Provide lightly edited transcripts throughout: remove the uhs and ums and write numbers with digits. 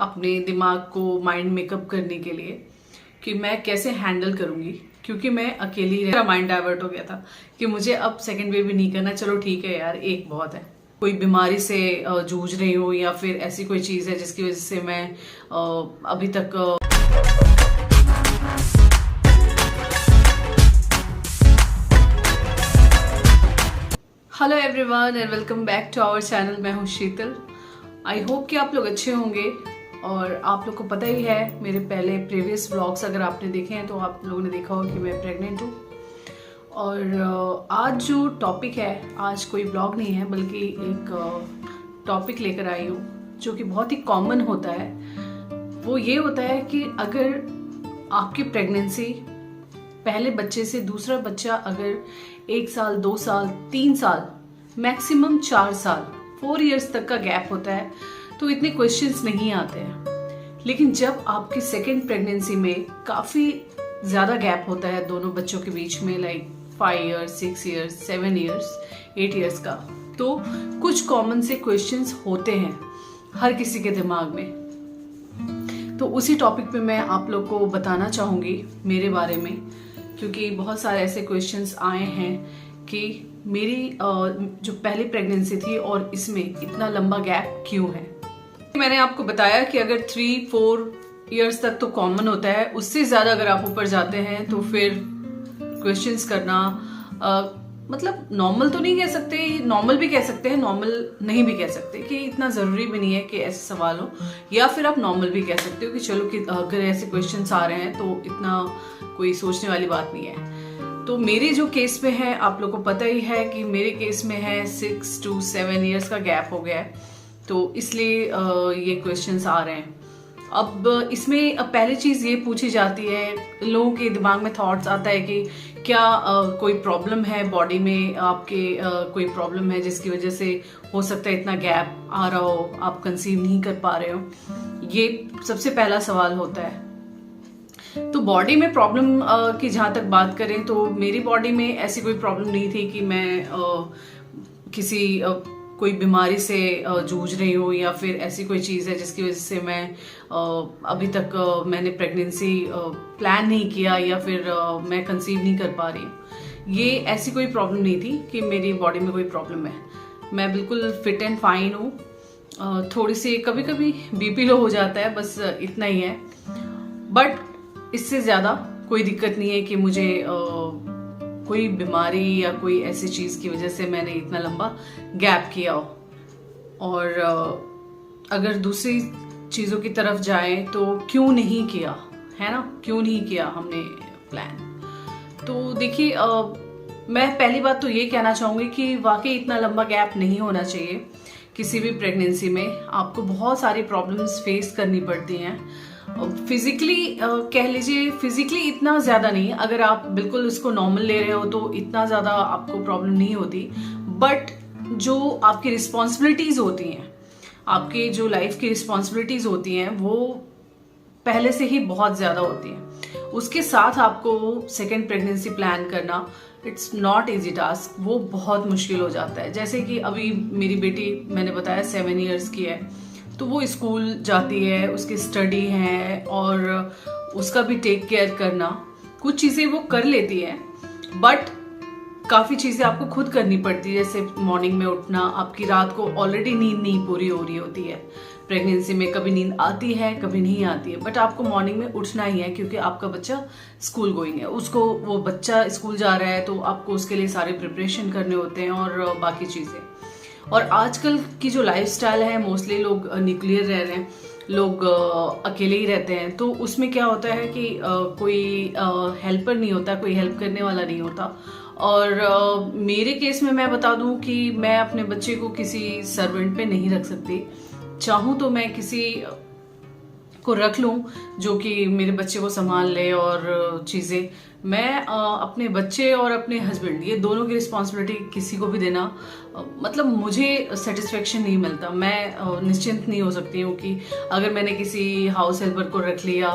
अपने दिमाग को माइंड मेकअप करने के लिए कि मैं कैसे हैंडल करूंगी, क्योंकि मैं अकेली मेरा माइंड डाइवर्ट हो गया था कि मुझे अब सेकंड बेबी नहीं करना। चलो ठीक है यार, एक बहुत है। कोई बीमारी से जूझ रही हूँ या फिर ऐसी कोई चीज है जिसकी वजह से मैं अभी तक hello everyone and welcome back to our channel. मैं हूँ शीतल। आई होप कि आप लोग अच्छे होंगे। और आप लोग को पता ही है, मेरे पहले प्रीवियस व्लॉग्स अगर आपने देखे हैं तो आप लोगों ने देखा होगा कि मैं प्रेग्नेंट हूँ। और आज जो टॉपिक है, आज कोई व्लॉग नहीं है बल्कि एक टॉपिक लेकर आई हूँ जो कि बहुत ही कॉमन होता है। वो ये होता है कि अगर आपकी प्रेगनेंसी पहले बच्चे से दूसरा बच्चा अगर 1 साल, 2 साल, 3 साल, मैक्सिमम 4 साल, 4 इयर्स तक का गैप होता है तो इतने क्वेश्चंस नहीं आते हैं। लेकिन जब आपकी सेकेंड प्रेगनेंसी में काफी ज्यादा गैप होता है दोनों बच्चों के बीच में, like 5 years, 6 years, 7 years, 8 years का, तो कुछ कॉमन से क्वेश्चंस होते हैं हर किसी के दिमाग में। तो उसी टॉपिक पे मैं आप लोग को बताना चाहूंगी मेरे बारे में, क्योंकि बहुत सारे ऐसे क्वेश्चंस आए हैं कि मेरी जो पहली प्रेगनेंसी थी और इसमें इतना लंबा गैप क्यों है। मैंने आपको बताया कि अगर 3-4 इयर्स तक तो कॉमन होता है, उससे ज्यादा अगर आप ऊपर जाते हैं तो फिर क्वेश्चंस करना मतलब नॉर्मल तो नहीं कह सकते, नॉर्मल भी कह सकते हैं, नॉर्मल नहीं भी कह सकते, कि इतना जरूरी भी नहीं है कि ऐसे सवाल हो। या फिर आप नॉर्मल भी कह सकते हो कि चलो कि अगर ऐसे क्वेश्चंस आ रहे हैं तो इतना कोई सोचने वाली बात नहीं है। तो मेरे जो केस में है, आप लोगों को पता ही है कि मेरे केस में है 6 to 7 इयर्स का गैप हो गया है, तो इसलिए ये क्वेश्चंस आ रहे हैं। अब इसमें पहली चीज ये पूछी जाती है, लोगों के दिमाग में थॉट्स आता है कि क्या कोई प्रॉब्लम है बॉडी में, आपके कोई प्रॉब्लम है जिसकी वजह से हो सकता है इतना गैप आ रहा हो, आप कंसीव नहीं कर पा रहे हो। ये सबसे पहला सवाल होता है। तो बॉडी में प्रॉब्लम की जहां तक बात करें तो मेरी बॉडी में ऐसी कोई प्रॉब्लम नहीं थी कि मैं किसी कोई बीमारी से जूझ रही हूँ या फिर ऐसी कोई चीज है जिसकी वजह से मैं अभी तक मैंने प्रेगनेंसी प्लान नहीं किया या फिर मैं कंसीव नहीं कर पा रही हूँ। ये ऐसी कोई प्रॉब्लम नहीं थी कि मेरी बॉडी में कोई प्रॉब्लम है। मैं बिल्कुल फिट एंड फाइन हूँ। थोड़ी सी कभी कभी बीपी लो हो जाता है, बस इतना ही है। बट इससे ज्यादा कोई दिक्कत नहीं है कि मुझे कोई बीमारी या कोई ऐसी चीज की वजह से मैंने इतना लंबा गैप किया हो। और अगर दूसरी चीजों की तरफ जाए तो क्यों नहीं किया, है ना, क्यों नहीं किया हमने प्लान। तो देखिए, मैं पहली बात तो ये कहना चाहूंगी कि वाकई इतना लंबा गैप नहीं होना चाहिए। किसी भी प्रेगनेंसी में आपको बहुत सारी प्रॉब्लम्स फेस करनी पड़ती हैं। फिजिकली कह लीजिए, फिजिकली इतना ज्यादा नहीं, अगर आप बिल्कुल इसको नॉर्मल ले रहे हो तो इतना ज्यादा आपको प्रॉब्लम नहीं होती। बट जो आपकी रिस्पॉन्सिबिलिटीज होती हैं, आपके जो लाइफ की रिस्पॉन्सिबिलिटीज होती हैं, वो पहले से ही बहुत ज्यादा होती हैं। उसके साथ आपको सेकेंड प्रेगनेंसी प्लान करना, इट्स नॉट इजी टास्क, वो बहुत मुश्किल हो जाता है। जैसे कि अभी मेरी बेटी, मैंने बताया 7 इयर्स की है, तो वो स्कूल जाती है, उसकी स्टडी है और उसका भी टेक केयर करना। कुछ चीजें वो कर लेती है बट काफी चीजें आपको खुद करनी पड़ती है। जैसे मॉर्निंग में उठना, आपकी रात को ऑलरेडी नींद नहीं पूरी हो रही होती है प्रेगनेंसी में, कभी नींद आती है कभी नहीं आती है, बट आपको मॉर्निंग में उठना ही है क्योंकि आपका बच्चा स्कूल गोइंग है। उसको, वो बच्चा स्कूल जा रहा है तो आपको उसके लिए सारे प्रिपरेशन करने होते हैं और बाकी चीजें। और आजकल की जो लाइफस्टाइल है, मोस्टली लोग न्यूक्लियर रह रहे हैं, लोग अकेले ही रहते हैं, तो उसमें क्या होता है कि कोई हेल्पर नहीं होता, कोई हेल्प करने वाला नहीं होता। और मेरे केस में मैं बता दूं कि मैं अपने बच्चे को किसी सर्वेंट पे नहीं रख सकती। चाहूं तो मैं किसी को रख लूं जो कि मेरे बच्चे को संभाल ले और चीजें मैं अपने बच्चे और अपने हस्बैंड ये दोनों की रिस्पॉन्सिबिलिटी किसी को भी देना मतलब मुझे सेटिस्फेक्शन नहीं मिलता। मैं निश्चिंत नहीं हो सकती हूँ कि अगर मैंने किसी हाउस हेल्पर को रख लिया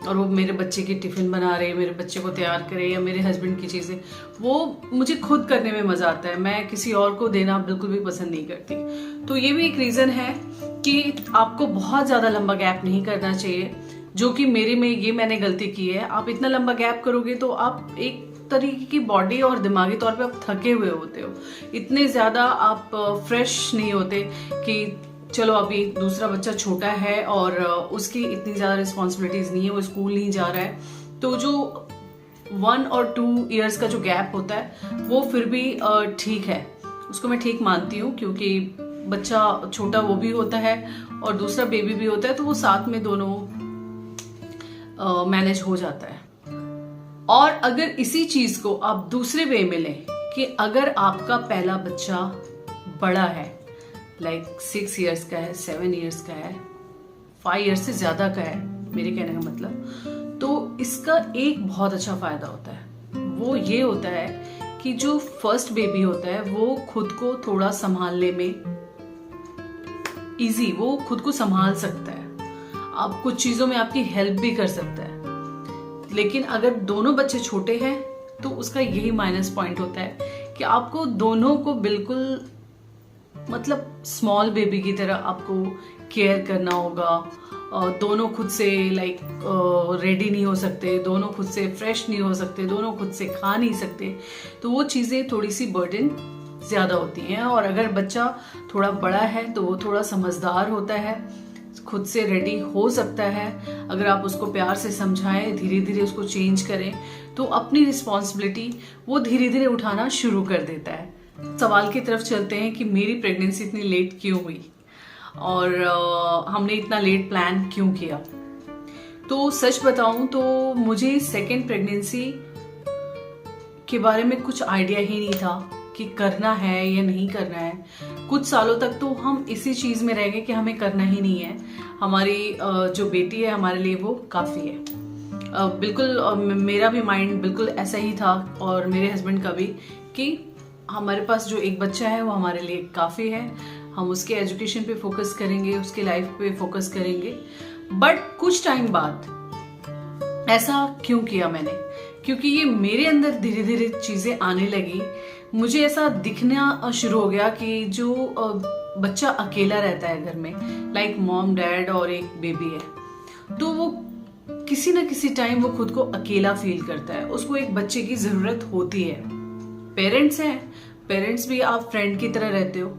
और वो मेरे बच्चे की टिफिन बना रहे, मेरे बच्चे को तैयार करे, या मेरे हस्बैंड की चीज़ें, वो मुझे खुद करने में मज़ा आता है। मैं किसी और को देना बिल्कुल भी पसंद नहीं करती। तो ये भी एक रीज़न है कि आपको बहुत ज़्यादा लंबा गैप नहीं करना चाहिए, जो कि मेरे में ये मैंने गलती की है। आप इतना लंबा गैप करोगे तो आप एक तरीके की बॉडी और दिमागी तौर पे आप थके हुए होते हो, इतने ज़्यादा आप फ्रेश नहीं होते कि चलो अभी दूसरा बच्चा छोटा है और उसकी इतनी ज़्यादा रिस्पॉन्सिबिलिटीज़ नहीं है, वो स्कूल नहीं जा रहा है। तो जो 1 और 2 ईयर्स का जो गैप होता है वो फिर भी ठीक है, उसको मैं ठीक मानती हूँ, क्योंकि बच्चा छोटा वो भी होता है और दूसरा बेबी भी होता है, तो वो साथ में दोनों मैनेज हो जाता है। और अगर इसी चीज को आप दूसरे वे में लें कि अगर आपका पहला बच्चा बड़ा है, लाइक 6 ईयर्स का है, 7 ईयर्स का है, 5 ईयर्स से ज्यादा का है, मेरे कहने का मतलब, तो इसका एक बहुत अच्छा फायदा होता है। वो ये होता है कि जो फर्स्ट बेबी होता है वो खुद को थोड़ा संभालने में इजी, वो खुद को संभाल सकता है, आप कुछ चीजों में आपकी हेल्प भी कर सकता है। लेकिन अगर दोनों बच्चे छोटे हैं तो उसका यही माइनस पॉइंट होता है कि आपको दोनों को बिल्कुल मतलब स्मॉल बेबी की तरह आपको केयर करना होगा। दोनों खुद से लाइक रेडी नहीं हो सकते, दोनों खुद से फ्रेश नहीं हो सकते, दोनों खुद से खा नहीं सकते, तो वो चीजें थोड़ी सी बर्डन ज्यादा होती हैं। और अगर बच्चा थोड़ा बड़ा है तो वो थोड़ा समझदार होता है, खुद से रेडी हो सकता है। अगर आप उसको प्यार से समझाएं, धीरे धीरे उसको चेंज करें, तो अपनी रिस्पॉन्सिबिलिटी वो धीरे धीरे उठाना शुरू कर देता है। सवाल की तरफ चलते हैं कि मेरी प्रेगनेंसी इतनी लेट क्यों हुई और हमने इतना लेट प्लान क्यों किया। तो सच बताऊं तो मुझे सेकेंड प्रेगनेंसी के बारे में कुछ आइडिया ही नहीं था कि करना है या नहीं करना है। कुछ सालों तक तो हम इसी चीज में रह गए कि हमें करना ही नहीं है, हमारी जो बेटी है हमारे लिए वो काफी है। बिल्कुल मेरा भी माइंड बिल्कुल ऐसा ही था और मेरे हस्बैंड का भी, कि हमारे पास जो एक बच्चा है वो हमारे लिए काफी है, हम उसके एजुकेशन पे फोकस करेंगे, उसके लाइफ पे फोकस करेंगे। बट कुछ टाइम बाद ऐसा क्यों किया मैंने, क्योंकि ये मेरे अंदर धीरे धीरे चीजें आने लगी। मुझे ऐसा दिखना शुरू हो गया कि जो बच्चा अकेला रहता है घर में, लाइक मॉम डैड और एक बेबी है, तो वो किसी ना किसी टाइम वो खुद को अकेला फील करता है, उसको एक बच्चे की जरूरत होती है। पेरेंट्स हैं, पेरेंट्स भी आप फ्रेंड की तरह रहते हो,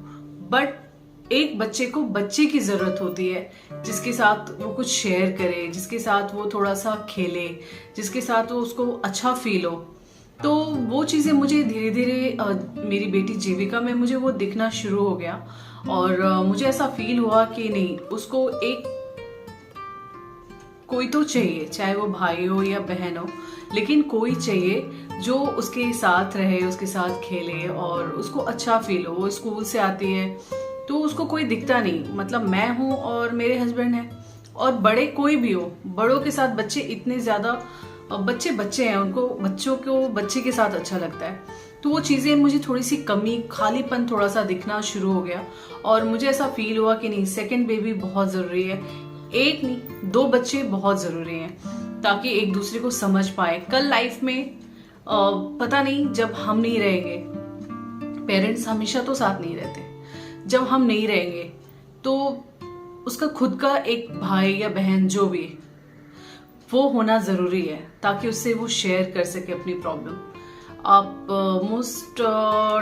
बट एक बच्चे को बच्चे की जरूरत होती है, जिसके साथ वो कुछ शेयर करे, जिसके साथ वो थोड़ा सा खेले, जिसके साथ वो उसको अच्छा फील हो। तो वो चीजें मुझे धीरे धीरे मेरी बेटी जीविका में मुझे वो दिखना शुरू हो गया और मुझे ऐसा फील हुआ कि नहीं, उसको एक कोई तो चाहिए, चाहे वो भाई हो या बहन हो, लेकिन कोई चाहिए जो उसके साथ रहे, उसके साथ खेले और उसको अच्छा फील हो। वो स्कूल से आती है तो उसको कोई दिखता नहीं, मतलब मैं हूँ और मेरे हस्बैंड हैं, और बड़े कोई भी हो, बड़ों के साथ बच्चे इतने ज्यादा बच्चे बच्चे हैं, उनको बच्चों को बच्चे के साथ अच्छा लगता है। तो वो चीजें मुझे थोड़ी सी कमी, खालीपन थोड़ा सा दिखना शुरू हो गया और मुझे ऐसा फील हुआ कि नहीं, सेकंड बेबी बहुत जरूरी है। एक नहीं, 2 बच्चे बहुत जरूरी हैं, ताकि एक दूसरे को समझ पाए। कल लाइफ में पता नहीं, जब हम नहीं रहेंगे, पेरेंट्स हमेशा तो साथ नहीं रहते, जब हम नहीं रहेंगे तो उसका खुद का एक भाई या बहन जो भी वो होना जरूरी है, ताकि उससे वो शेयर कर सके अपनी प्रॉब्लम। आप मोस्ट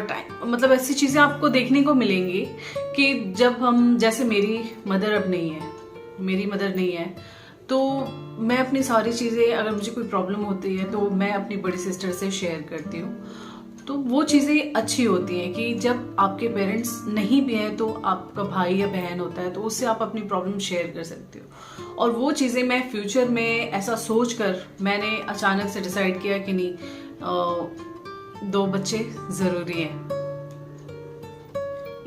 टाइम मतलब ऐसी चीजें आपको देखने को मिलेंगी कि जब हम, जैसे मेरी मदर अब नहीं है, मेरी मदर नहीं है, तो मैं अपनी सारी चीजें, अगर मुझे कोई प्रॉब्लम होती है तो मैं अपनी बड़ी सिस्टर से शेयर करती हूँ। तो वो चीजें अच्छी होती हैं कि जब आपके पेरेंट्स नहीं भी हैं तो आपका भाई या बहन होता है, तो उससे आप अपनी प्रॉब्लम शेयर कर सकते हो। और वो चीजें मैं फ्यूचर में ऐसा सोचकर मैंने अचानक से डिसाइड किया कि नहीं, 2 बच्चे जरूरी हैं।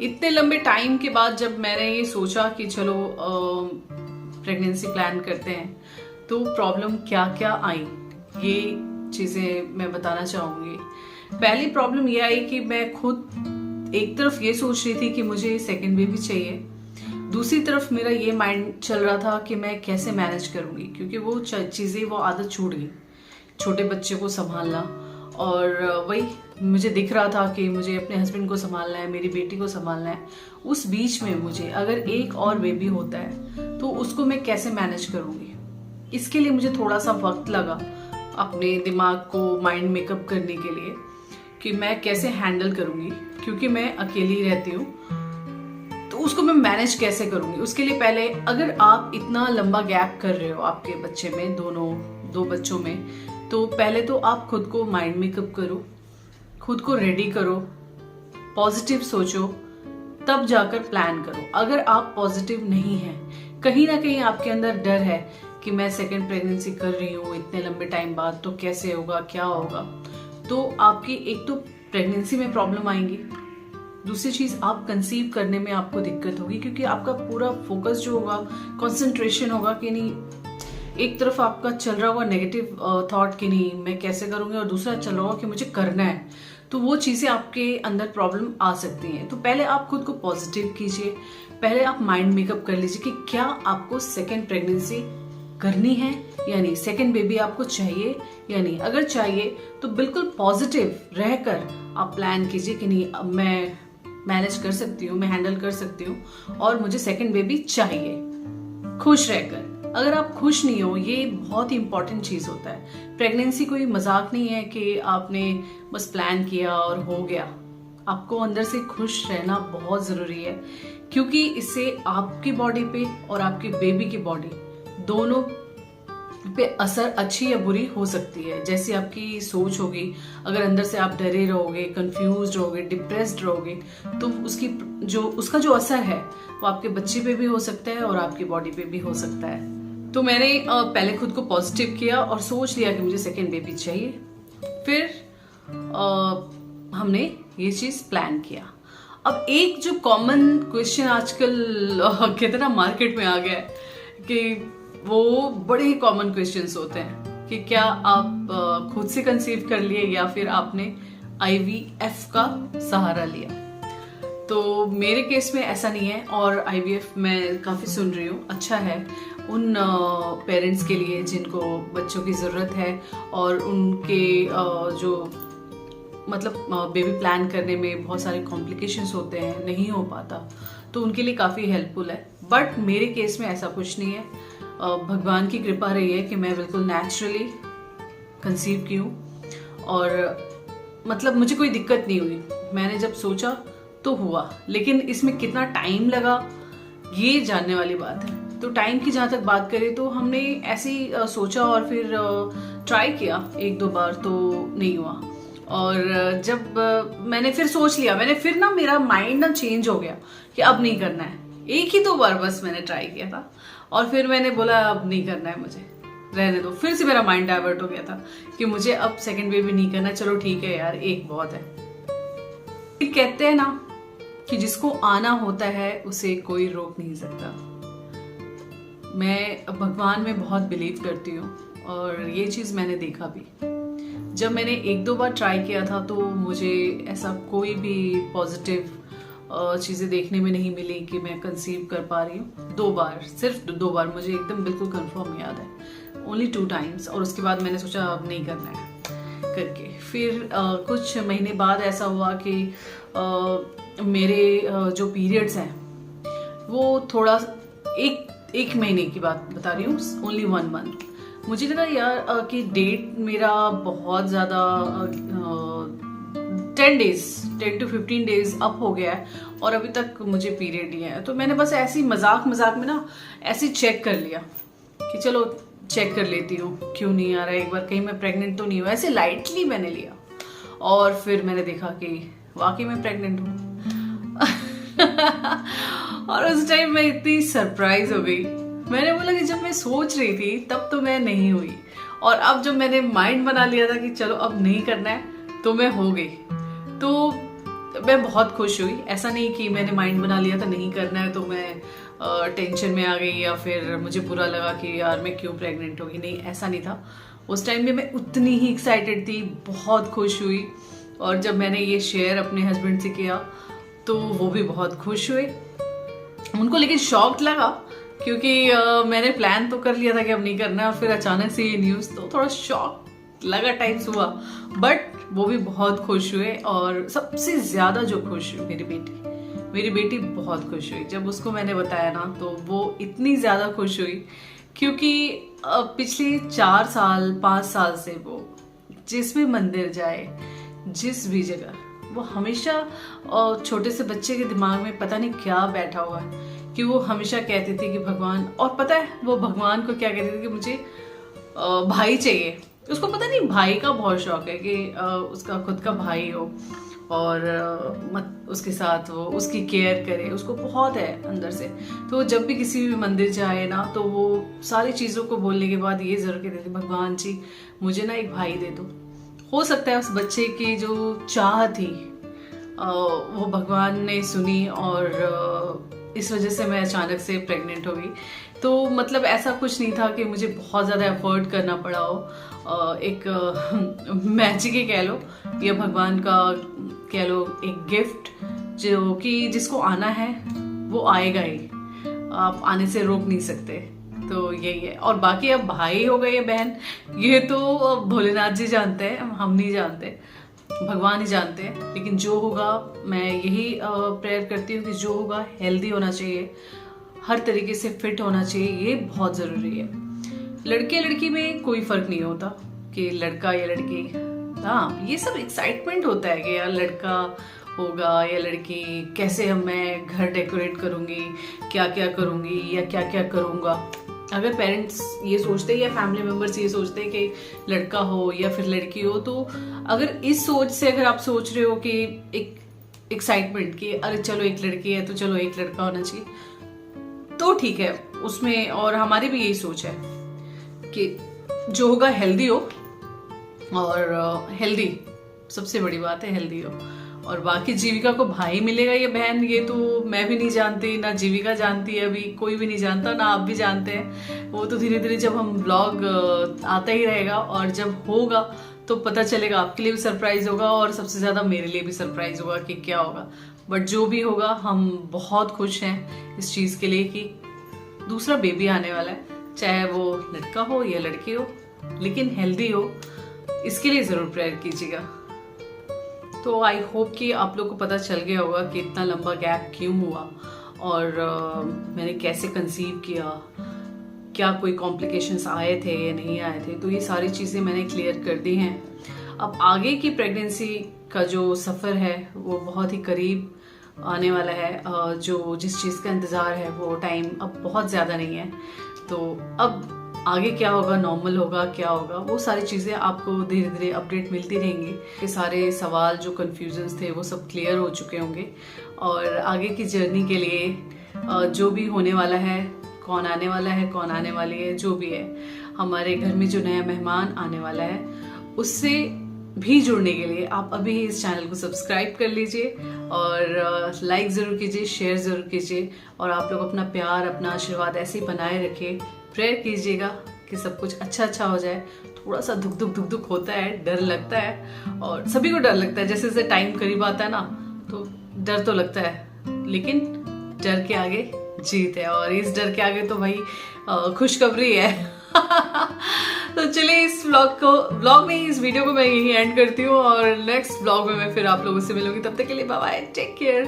इतने लंबे टाइम के बाद जब मैंने ये सोचा कि चलो प्रेगनेंसी प्लान करते हैं, तो प्रॉब्लम क्या क्या आई ये चीज़ें मैं बताना चाहूँगी। पहली प्रॉब्लम ये आई कि मैं खुद एक तरफ ये सोच रही थी कि मुझे सेकंड बेबी चाहिए, दूसरी तरफ मेरा ये माइंड चल रहा था कि मैं कैसे मैनेज करूँगी, क्योंकि वो चीज़ें, वो आदत छूट गई छोटे बच्चे को संभालना। और वही मुझे दिख रहा था कि मुझे अपने हस्बैंड को संभालना है, मेरी बेटी को संभालना है। उस बीच में मुझे अगर एक और बेबी होता है तो उसको मैं कैसे मैनेज करूँगी। इसके लिए मुझे थोड़ा सा वक्त लगा अपने दिमाग को माइंड मेकअप करने के लिए कि मैं कैसे हैंडल करूँगी, क्योंकि मैं अकेली रहती हूँ तो उसको मैं मैनेज कैसे करूँगी। उसके लिए पहले, अगर आप इतना लंबा गैप कर रहे हो आपके बच्चे में, दो बच्चों में, तो पहले तो आप खुद को माइंड मेकअप करो, खुद को रेडी करो, पॉजिटिव सोचो, तब जाकर प्लान करो। अगर आप पॉजिटिव नहीं हैं, कहीं ना कहीं आपके अंदर डर है कि मैं सेकेंड प्रेगनेंसी कर रही हूँ इतने लंबे टाइम बाद, तो कैसे होगा, क्या होगा, तो आपकी एक तो प्रेगनेंसी में प्रॉब्लम आएंगी, दूसरी चीज आप कंसीव करने में आपको दिक्कत होगी, क्योंकि आपका पूरा फोकस जो होगा, कंसंट्रेशन होगा कि नहीं, एक तरफ आपका चल रहा होगा नेगेटिव थॉट कि नहीं मैं कैसे करूंगी, और दूसरा चल रहा होगा कि मुझे करना है, तो वो चीजें आपके अंदर प्रॉब्लम आ सकती हैं। तो पहले आप खुद को पॉजिटिव कीजिए, पहले आप माइंड मेकअप कर लीजिए कि क्या आपको सेकेंड प्रेगनेंसी करनी है या नहीं, सेकेंड बेबी आपको चाहिए या नहीं। अगर चाहिए तो बिल्कुल पॉजिटिव रहकर आप प्लान कीजिए कि नहीं, अब मैं मैनेज कर सकती हूँ, मैं हैंडल कर सकती हूँ और मुझे सेकेंड बेबी चाहिए, खुश रहकर। अगर आप खुश नहीं हो, ये बहुत ही इंपॉर्टेंट चीज होता है। प्रेगनेंसी कोई मजाक नहीं है कि आपने बस प्लान किया और हो गया। आपको अंदर से खुश रहना बहुत जरूरी है, क्योंकि इससे आपकी बॉडी पे और आपकी बेबी की बॉडी दोनों पे असर अच्छी या बुरी हो सकती है। जैसी आपकी सोच होगी, अगर अंदर से आप डरे रहोगे, कंफ्यूज रहोगे, डिप्रेस्ड रहोगे, तो उसका जो असर है वो आपके बच्चे पे भी हो सकता है और आपकी बॉडी पे भी हो सकता है। तो मैंने पहले खुद को पॉजिटिव किया और सोच लिया कि मुझे सेकेंड बेबी चाहिए। फिर हमने ये चीज प्लान किया। अब एक जो कॉमन क्वेश्चन आजकल कहते ना मार्केट में आ गया है, कि वो बड़े ही कॉमन क्वेश्चंस होते हैं कि क्या आप खुद से कंसीव कर लिए या फिर आपने IVF का सहारा लिया। तो मेरे केस में ऐसा नहीं है, और IVF मैं काफ़ी सुन रही हूँ अच्छा है उन पेरेंट्स के लिए जिनको बच्चों की ज़रूरत है और उनके जो मतलब बेबी प्लान करने में बहुत सारे कॉम्प्लिकेशंस होते हैं, नहीं हो पाता, तो उनके लिए काफ़ी हेल्पफुल है। बट मेरे केस में ऐसा कुछ नहीं है। भगवान की कृपा रही है कि मैं बिल्कुल नेचुरली कंसीव की हूँ और मतलब मुझे कोई दिक्कत नहीं हुई। मैंने जब सोचा तो हुआ, लेकिन इसमें कितना टाइम लगा ये जानने वाली बात है। तो टाइम की जहाँ तक बात करें तो हमने ऐसे ही सोचा और फिर ट्राई किया 1-2 बार, तो नहीं हुआ। और जब मैंने फिर सोच लिया, मैंने फिर ना मेरा माइंड ना चेंज हो गया कि अब नहीं करना है। 1 ही 2 बार बस मैंने ट्राई किया था और फिर मैंने बोला अब नहीं करना है, मुझे रहने दो। फिर से मेरा माइंड डाइवर्ट हो गया था कि मुझे अब सेकंड बेबी नहीं करना, चलो ठीक है यार, एक बहुत है। कहते हैं ना कि जिसको आना होता है उसे कोई रोक नहीं सकता। मैं भगवान में बहुत बिलीव करती हूँ और ये चीज मैंने देखा भी। जब मैंने 1-2 बार ट्राई किया था तो मुझे ऐसा कोई भी पॉजिटिव चीजें देखने में नहीं मिली कि मैं कंसीव कर पा रही हूँ। 2 बार, सिर्फ 2 बार मुझे एकदम बिल्कुल कंफर्म याद है, ओनली 2 टाइम्स। और उसके बाद मैंने सोचा अब नहीं करना है करके। फिर कुछ महीने बाद ऐसा हुआ कि मेरे जो पीरियड्स हैं वो थोड़ा एक महीने की बात बता रही हूँ, ओनली 1 मंथ। मुझे लगा यार कि डेट मेरा बहुत ज़्यादा 10 to 15 डेज अप हो गया है और अभी तक मुझे पीरियड नहीं है। तो मैंने बस ऐसी मजाक में ना ऐसे चेक कर लिया कि चलो चेक कर लेती हूँ क्यों नहीं आ रहा है, एक बार कहीं मैं प्रेग्नेंट तो नहीं हूँ, ऐसे लाइटली मैंने लिया। और फिर मैंने देखा कि वाकई में प्रेग्नेंट हूँ। और उस टाइम मैं इतनी सरप्राइज हो गई। मैंने बोला कि जब मैं सोच रही थी तब तो मैं नहीं हुई, और अब जब मैंने माइंड बना लिया था कि चलो अब नहीं करना है तो मैं हो गई। तो मैं बहुत खुश हुई। ऐसा नहीं कि मैंने माइंड बना लिया था नहीं करना है तो मैं टेंशन में आ गई या फिर मुझे बुरा लगा कि यार मैं क्यों प्रेग्नेंट होगी, नहीं ऐसा नहीं था। उस टाइम भी मैं उतनी ही एक्साइटेड थी, बहुत खुश हुई। और जब मैंने ये शेयर अपने हस्बैंड से किया तो वो भी बहुत खुश हुए। उनको लेकिन शॉक्ड लगा, क्योंकि मैंने प्लान तो कर लिया था कि अब नहीं करना, और फिर अचानक से ये न्यूज़, तो थोड़ा शॉक लगा टाइप्स हुआ। बट वो भी बहुत खुश हुए। और सबसे ज़्यादा जो खुश हुई मेरी बेटी बहुत खुश हुई। जब उसको मैंने बताया ना, तो वो इतनी ज़्यादा खुश हुई, क्योंकि पिछले 4 साल 5 साल से वो जिस भी मंदिर जाए, जिस भी जगह, वो हमेशा छोटे से बच्चे के दिमाग में पता नहीं क्या बैठा हुआ है कि वो हमेशा कहती थी कि भगवान, और पता है वो भगवान को क्या कहती थी कि मुझे भाई चाहिए। उसको पता नहीं भाई का बहुत शौक है कि उसका खुद का भाई हो और उसके साथ वो उसकी केयर करे, उसको बहुत है अंदर से। तो जब भी किसी भी मंदिर जाए ना, तो वो सारी चीज़ों को बोलने के बाद ये जरूर कहती थी, भगवान जी मुझे ना एक भाई दे दो। हो सकता है उस बच्चे की जो चाह थी वो भगवान ने सुनी, और इस वजह से मैं अचानक से प्रेग्नेंट हो गई। तो मतलब ऐसा कुछ नहीं था कि मुझे बहुत ज़्यादा एफर्ट करना पड़ा हो। एक मैजिक ही कह लो, या भगवान का कह लो एक गिफ्ट, जो कि जिसको आना है वो आएगा ही, आप आने से रोक नहीं सकते। तो यही है। और बाकी अब भाई हो गए या बहन, ये तो भोलेनाथ जी जानते हैं, हम नहीं जानते, भगवान ही जानते हैं। लेकिन जो होगा, मैं यही प्रेयर करती हूँ कि जो होगा हेल्दी होना चाहिए, हर तरीके से फिट होना चाहिए, ये बहुत ज़रूरी है। लड़के लड़की में कोई फ़र्क नहीं होता कि लड़का या लड़की। हाँ, ये सब एक्साइटमेंट होता है कि यार लड़का होगा या लड़की, कैसे मैं घर डेकोरेट करूँगी, क्या क्या करूँगी या क्या क्या करूँगा। अगर पेरेंट्स ये सोचते हैं या फैमिली मेम्बर्स ये सोचते हैं कि लड़का हो या फिर लड़की हो, तो अगर इस सोच से अगर आप सोच रहे हो कि एक एक्साइटमेंट कि अरे चलो एक लड़की है तो चलो एक लड़का होना चाहिए, तो ठीक है उसमें। और हमारी भी यही सोच है कि जो होगा हेल्दी हो, और हेल्दी सबसे बड़ी बात है, हेल्दी हो। और बाकी जीविका को भाई मिलेगा या बहन, ये तो मैं भी नहीं जानती, ना जीविका जानती है, अभी कोई भी नहीं जानता, ना आप भी जानते हैं। वो तो धीरे धीरे जब हम ब्लॉग आता ही रहेगा, और जब होगा तो पता चलेगा। आपके लिए भी सरप्राइज होगा, और सबसे ज़्यादा मेरे लिए भी सरप्राइज होगा कि क्या होगा। बट जो भी होगा, हम बहुत खुश हैं इस चीज़ के लिए कि दूसरा बेबी आने वाला है, चाहे वो लड़का हो या लड़की हो, लेकिन हेल्दी हो। इसके लिए ज़रूर प्रेयर कीजिएगा। तो आई होप कि आप लोग को पता चल गया होगा कि इतना लंबा गैप क्यों हुआ, और मैंने कैसे कंसीव किया, क्या कोई कॉम्प्लिकेशंस आए थे या नहीं आए थे। तो ये सारी चीज़ें मैंने क्लियर कर दी हैं। अब आगे की प्रेगनेंसी का जो सफ़र है वो बहुत ही करीब आने वाला है। जो जिस चीज़ का इंतज़ार है वो टाइम अब बहुत ज़्यादा नहीं है। तो अब आगे क्या होगा, नॉर्मल होगा, क्या होगा, वो सारी चीज़ें आपको धीरे धीरे अपडेट मिलती रहेंगी। कि सारे सवाल जो कन्फ्यूजन्स थे वो सब क्लियर हो चुके होंगे। और आगे की जर्नी के लिए जो भी होने वाला है, कौन आने वाला है, कौन आने वाली है, जो भी है, हमारे घर में जो नया मेहमान आने वाला है, उससे भी जुड़ने के लिए आप अभी ही इस चैनल को सब्सक्राइब कर लीजिए, और लाइक ज़रूर कीजिए, शेयर ज़रूर कीजिए। और आप लोग अपना प्यार, अपना आशीर्वाद ऐसे ही बनाए रखें। प्रेयर कीजिएगा कि सब कुछ अच्छा अच्छा हो जाए। थोड़ा सा धुक धुक धुक धुक होता है, डर लगता है, और सभी को डर लगता है। जैसे जैसे टाइम करीब आता है ना, तो डर तो लगता है, लेकिन डर के आगे जीत है। और इस डर के आगे तो भाई खुशखबरी है। तो चलिए इस व्लॉग में इस वीडियो को मैं यही एंड करती हूँ, और नेक्स्ट व्लॉग में मैं फिर आप लोगों से मिलूंगी। तब तक के लिए बाय बाय, टेक केयर।